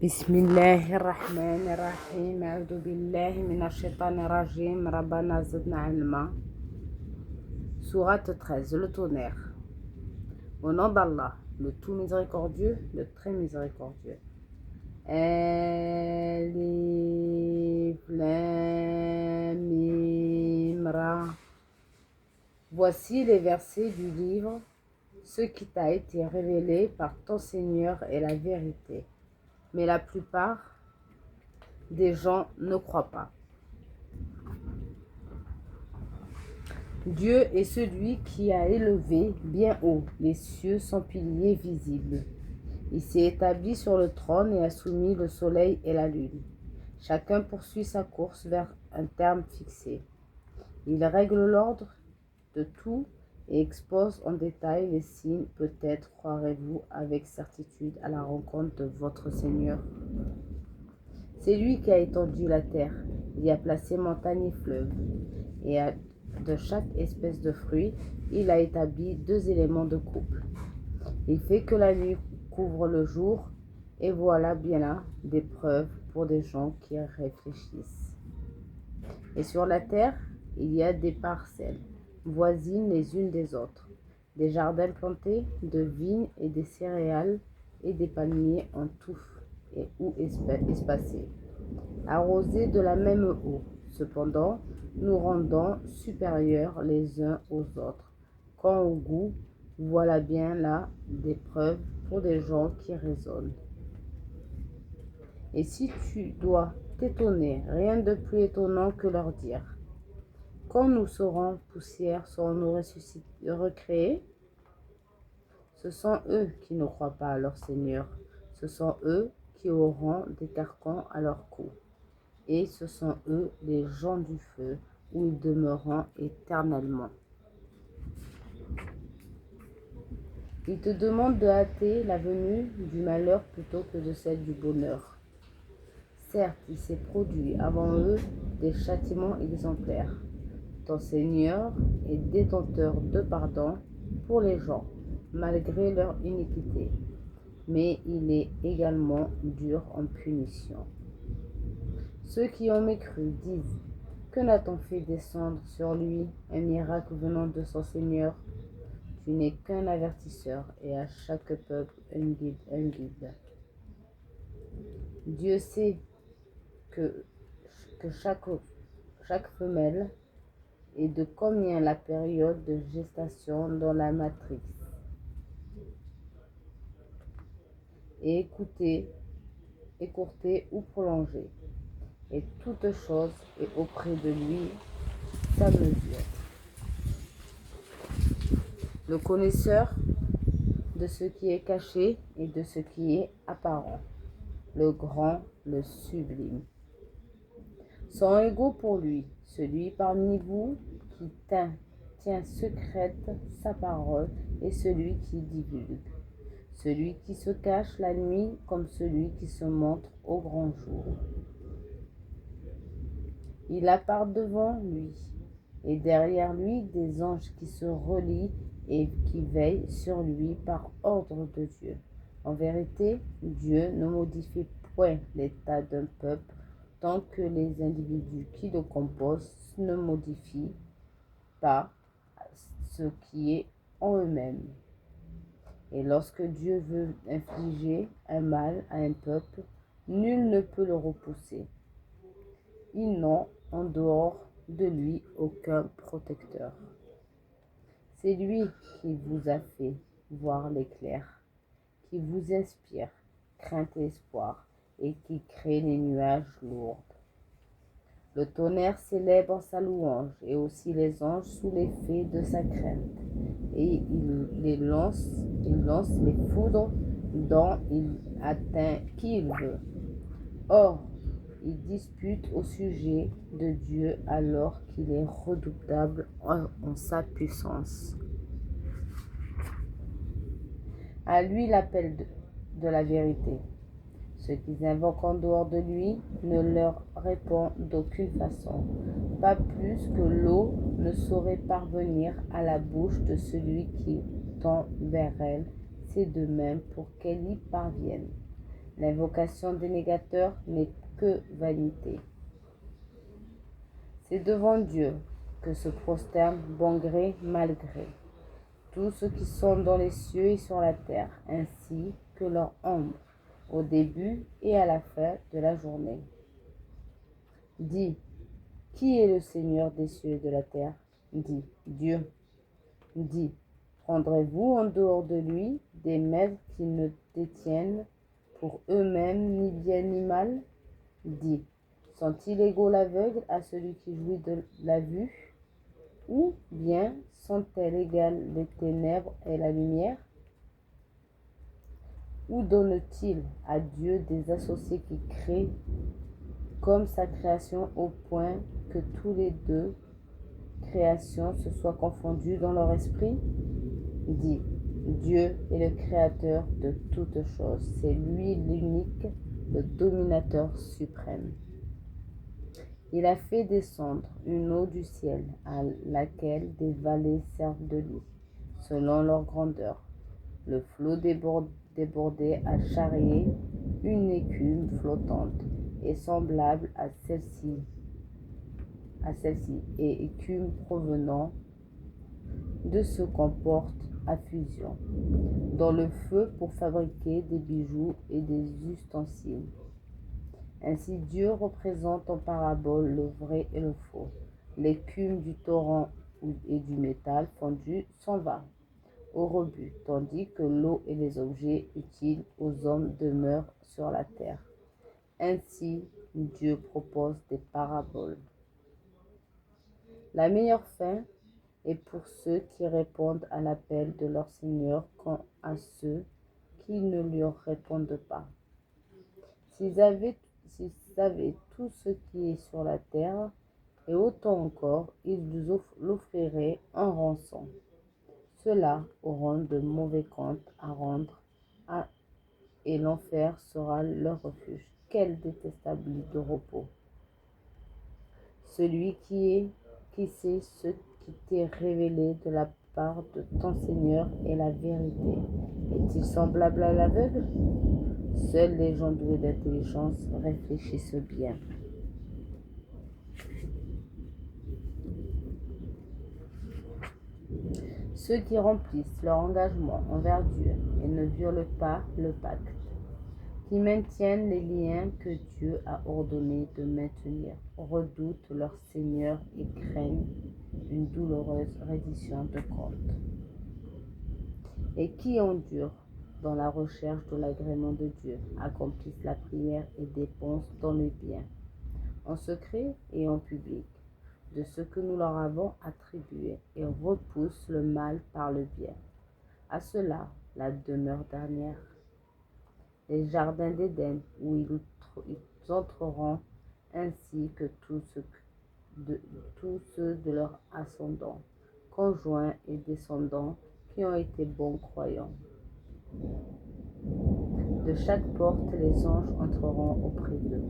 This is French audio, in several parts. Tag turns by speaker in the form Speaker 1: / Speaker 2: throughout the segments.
Speaker 1: بسم الله الرحمن الرحيم أعوذ بالله من الشيطان الرجيم ربنا زدنا علما. Sourate 13, le tonnerre. Au nom d'Allah, le tout miséricordieux, le très miséricordieux. Alif Lam Mim Ra. Voici les versets du livre. Ce qui t'a été révélé par ton Seigneur est la vérité. Mais la plupart des gens ne croient pas. Dieu est celui qui a élevé bien haut les cieux sans pilier visible. Il s'est établi sur le trône et a soumis le soleil et la lune. Chacun poursuit sa course vers un terme fixé. Il règle l'ordre de tout et expose en détail les signes. Peut-être croirez-vous avec certitude à la rencontre de votre Seigneur. C'est lui qui a étendu la terre, il y a placé montagnes et fleuves, et de chaque espèce de fruit, il a établi 2 éléments de couple. Il fait que la nuit couvre le jour, et voilà bien là des preuves pour des gens qui réfléchissent. Et sur la terre, il y a des parcelles, voisines les unes des autres, des jardins plantés, de vignes et des céréales, et des palmiers en touffes ou espacés, arrosés de la même eau. Cependant, nous rendons supérieurs les uns aux autres. Quant au goût, voilà bien là des preuves pour des gens qui raisonnent. Et si tu dois t'étonner, rien de plus étonnant que leur dire: quand nous serons poussière, serons-nous recréés? Ce sont eux qui ne croient pas à leur Seigneur. Ce sont eux qui auront des carcans à leur cou. Et ce sont eux les gens du feu, où ils demeureront éternellement. Ils te demandent de hâter la venue du malheur plutôt que de celle du bonheur. Certes, il s'est produit avant eux des châtiments exemplaires. Ton Seigneur est détenteur de pardon pour les gens, malgré leur iniquité, mais il est également dur en punition. Ceux qui ont mécru disent: que n'a-t-on fait descendre sur lui un miracle venant de son Seigneur? Tu n'es qu'un avertisseur et à chaque peuple un guide. Dieu sait que chaque femelle et de combien la période de gestation dans la matrice. Et écourtée ou prolongée. Et toute chose est auprès de lui sa mesure. Le connaisseur de ce qui est caché et de ce qui est apparent, le grand, le sublime, sont égaux pour lui, celui parmi vous qui tient secrète sa parole et celui qui divulgue, celui qui se cache la nuit comme celui qui se montre au grand jour. Il a par devant lui et derrière lui des anges qui se relient et qui veillent sur lui par ordre de Dieu. En vérité, Dieu ne modifie point l'état d'un peuple tant que les individus qui le composent ne modifient pas ce qui est en eux-mêmes. Et lorsque Dieu veut infliger un mal à un peuple, nul ne peut le repousser. Ils n'ont en dehors de lui aucun protecteur. C'est lui qui vous a fait voir l'éclair, qui vous inspire crainte et espoir, et qui crée les nuages lourds. Le tonnerre célèbre sa louange, et aussi les anges sous l'effet de sa crainte, et il lance les foudres dont il atteint qui il veut. Or, il dispute au sujet de Dieu alors qu'il est redoutable en sa puissance. À lui l'appel de la vérité. Ceux qui invoquent en dehors de lui ne leur répond d'aucune façon, pas plus que l'eau ne saurait parvenir à la bouche de celui qui tend vers elle, c'est de même pour qu'elle y parvienne. L'invocation des négateurs n'est que vanité. C'est devant Dieu que se prosternent bon gré, mal gré, tous ceux qui sont dans les cieux et sur la terre, ainsi que leur ombre, au début et à la fin de la journée. Dis, qui est le Seigneur des cieux et de la terre? Dis, Dieu. Dis, prendrez-vous en dehors de lui des maîtres qui ne détiennent pour eux-mêmes ni bien ni mal? Dis, sont-ils égaux l'aveugle à celui qui jouit de la vue? Ou bien sont-elles égales les ténèbres et la lumière? Ou donne-t-il à Dieu des associés qui créent comme sa création au point que tous les deux créations se soient confondues dans leur esprit? Dis, Dieu est le créateur de toutes choses, c'est lui l'unique, le dominateur suprême. Il a fait descendre une eau du ciel à laquelle des vallées servent de lit, selon leur grandeur. Le flot débordé a charrié une écume flottante et semblable à celle-ci, et écume provenant de ce qu'on porte à fusion, dans le feu pour fabriquer des bijoux et des ustensiles. Ainsi Dieu représente en parabole le vrai et le faux. L'écume du torrent et du métal fondu s'en va au rebut, tandis que l'eau et les objets utiles aux hommes demeurent sur la terre. Ainsi Dieu propose des paraboles. La meilleure fin est pour ceux qui répondent à l'appel de leur Seigneur qu'à ceux qui ne lui répondent pas. S'ils savaient tout ce qui est sur la terre, et autant encore, ils vous l'offriraient en rançon. Ceux-là auront de mauvais comptes à rendre, et l'enfer sera leur refuge. Quel détestable lit de repos! Celui qui sait ce qui t'est révélé de la part de ton Seigneur est la vérité. Est-il semblable à l'aveugle? Seuls les gens doués d'intelligence réfléchissent bien. Ceux qui remplissent leur engagement envers Dieu et ne violent pas le pacte, qui maintiennent les liens que Dieu a ordonné de maintenir, redoutent leur Seigneur et craignent une douloureuse reddition de compte. Et qui endurent dans la recherche de l'agrément de Dieu, accomplissent la prière et dépensent dans le bien, en secret et en public, de ce que nous leur avons attribué, et repoussent le mal par le bien. À cela, la demeure dernière, les jardins d'Éden, où ils entreront, ainsi que tous ceux de leur ascendant, conjoints et descendants, qui ont été bons croyants. De chaque porte, les anges entreront auprès d'eux.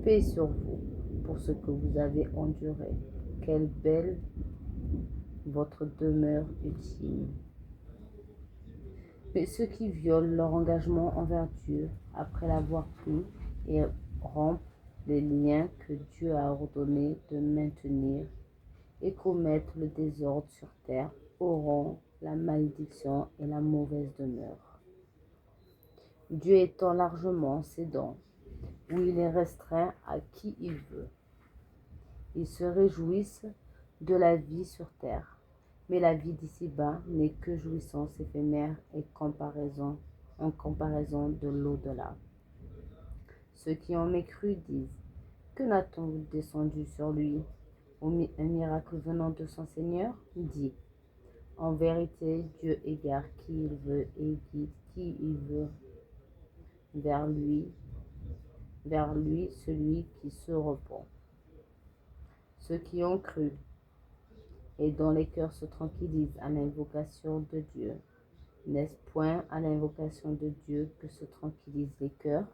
Speaker 1: Paix sur vous, pour ce que vous avez enduré. Quelle belle votre demeure ultime. Mais ceux qui violent leur engagement envers Dieu, après l'avoir pris, et rompent les liens que Dieu a ordonné de maintenir, et commettent le désordre sur terre, auront la malédiction et la mauvaise demeure. Dieu étend largement ses dons, où il les restreint à qui il veut. Ils se réjouissent de la vie sur terre, mais la vie d'ici-bas n'est que jouissance éphémère et en comparaison de l'au-delà. Ceux qui ont mécru disent, que n'a-t-on descendu sur lui? Un miracle venant de son Seigneur? Dit, en vérité, Dieu égare qui il veut et guide qui il veut vers lui celui qui se repent. Ceux qui ont cru et dont les cœurs se tranquillisent à l'invocation de Dieu, n'est-ce point à l'invocation de Dieu que se tranquillisent les cœurs?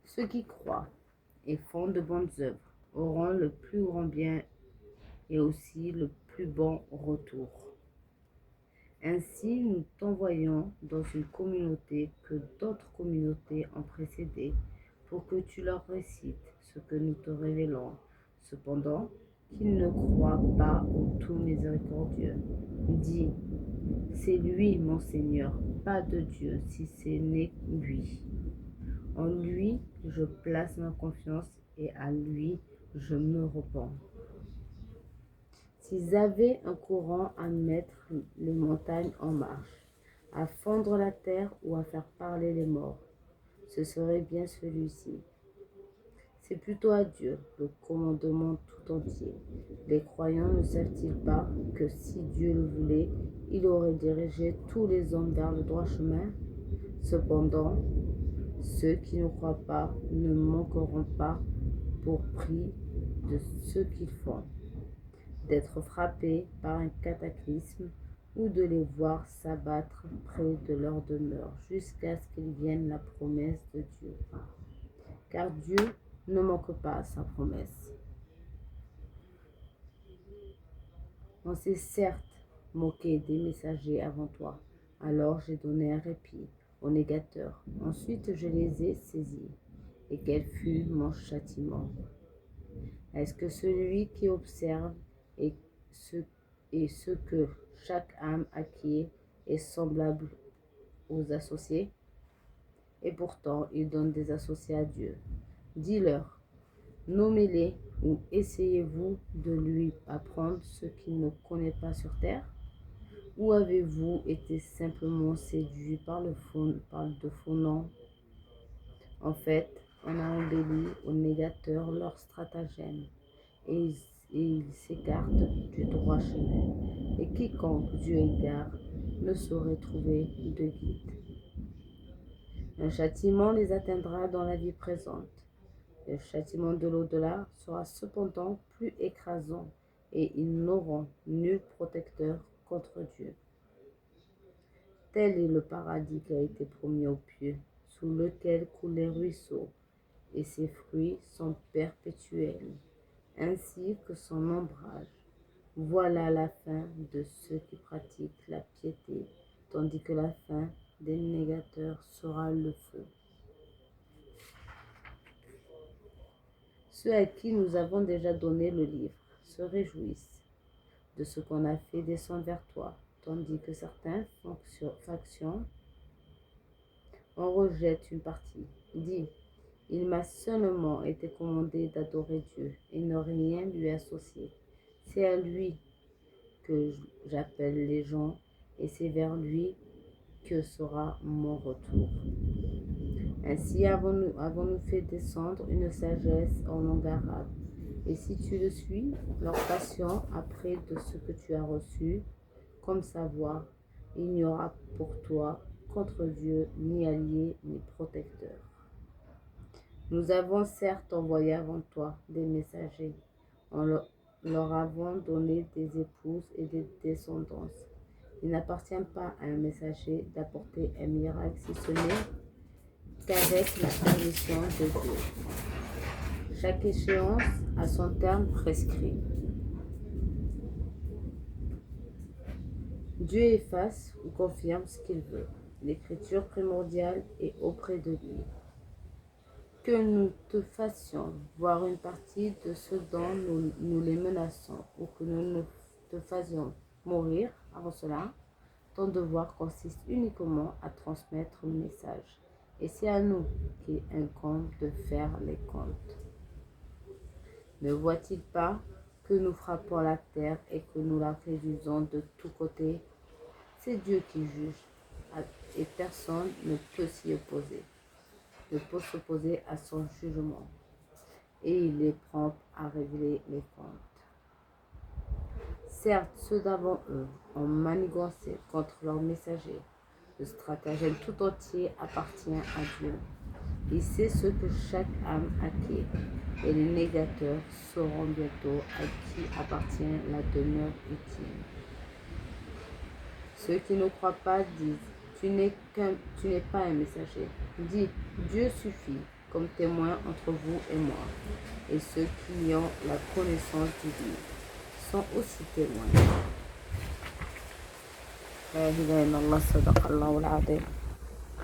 Speaker 1: Ceux qui croient et font de bonnes œuvres auront le plus grand bien et aussi le plus bon retour. Ainsi, nous t'envoyons dans une communauté que d'autres communautés ont précédé, pour que tu leur récites ce que nous te révélons. Cependant, qu'ils ne croient pas au tout miséricordieux. Dis, c'est lui mon Seigneur, pas de Dieu, si ce n'est lui. En lui, je place ma confiance et à lui, je me repens. S'ils avaient un courant à mettre les montagnes en marche, à fendre la terre ou à faire parler les morts, ce serait bien celui-ci. C'est plutôt à Dieu le commandement tout entier. Les croyants ne savent-ils pas que si Dieu le voulait, il aurait dirigé tous les hommes vers le droit chemin? Cependant, ceux qui ne croient pas ne manqueront pas pour prix de ce qu'ils font, d'être frappés par un cataclysme ou de les voir s'abattre près de leur demeure jusqu'à ce qu'il vienne la promesse de Dieu. Car Dieu ne manque pas à sa promesse. On s'est certes moqué des messagers avant toi, alors j'ai donné un répit aux négateurs. Ensuite je les ai saisis, et quel fut mon châtiment? Est-ce que celui qui observe et ce que chaque âme acquiert est semblable aux associés? Et pourtant, il donne des associés à Dieu. Dis-leur, nommez-les ou essayez-vous de lui apprendre ce qu'il ne connaît pas sur terre? Ou avez-vous été simplement séduit par de faux noms? En fait, on a embelli aux négateurs leur stratagème et ils s'écartent du droit chemin. Et quiconque Dieu égare ne saurait trouver de guide. Un châtiment les atteindra dans la vie présente. Le châtiment de l'au-delà sera cependant plus écrasant et ils n'auront nul protecteur contre Dieu. Tel est le paradis qui a été promis aux pieux, sous lequel coulent les ruisseaux, et ses fruits sont perpétuels, ainsi que son ombrage. Voilà la fin de ceux qui pratiquent la piété, tandis que la fin des négateurs sera le feu. Ceux à qui nous avons déjà donné le livre se réjouissent de ce qu'on a fait descendre vers toi, tandis que certaines factions en rejettent une partie. Dis, il m'a seulement été commandé d'adorer Dieu et ne rien lui associer. C'est à lui que j'appelle les gens et c'est vers lui que sera mon retour. Ainsi avons-nous fait descendre une sagesse en langue arabe. Et si tu le suis, leur passion après de ce que tu as reçu, comme savoir, il n'y aura pour toi contre Dieu ni allié ni protecteur. Nous avons certes envoyé avant toi des messagers, en leur avons donné des épouses et des descendances. Il n'appartient pas à un messager d'apporter un miracle si ce n'est qu'avec la permission de Dieu. Chaque échéance a son terme prescrit. Dieu efface ou confirme ce qu'il veut. L'écriture primordiale est auprès de lui. Que nous te fassions voir une partie de ce dont nous les menaçons, ou que nous te fassions mourir avant cela, ton devoir consiste uniquement à transmettre le message. Et c'est à nous qu'il incombe de faire les comptes. Ne voit-il pas que nous frappons la terre et que nous la réduisons de tous côtés? C'est Dieu qui juge, et personne ne peut s'y opposer, ne peut s'opposer à son jugement, et il est prompt à révéler les comptes. Certes, ceux d'avant eux ont manigancé contre leurs messagers. Le stratagème tout entier appartient à Dieu. Il sait ce que chaque âme acquiert, et les négateurs sauront bientôt à qui appartient la demeure utile. Ceux qui ne croient pas disent, tu n'es pas un messager. Dis, Dieu suffit comme témoin entre vous et moi. Et ceux qui ont la connaissance du livre sont aussi témoins. لا إله إلا الله صدق الله العظيم.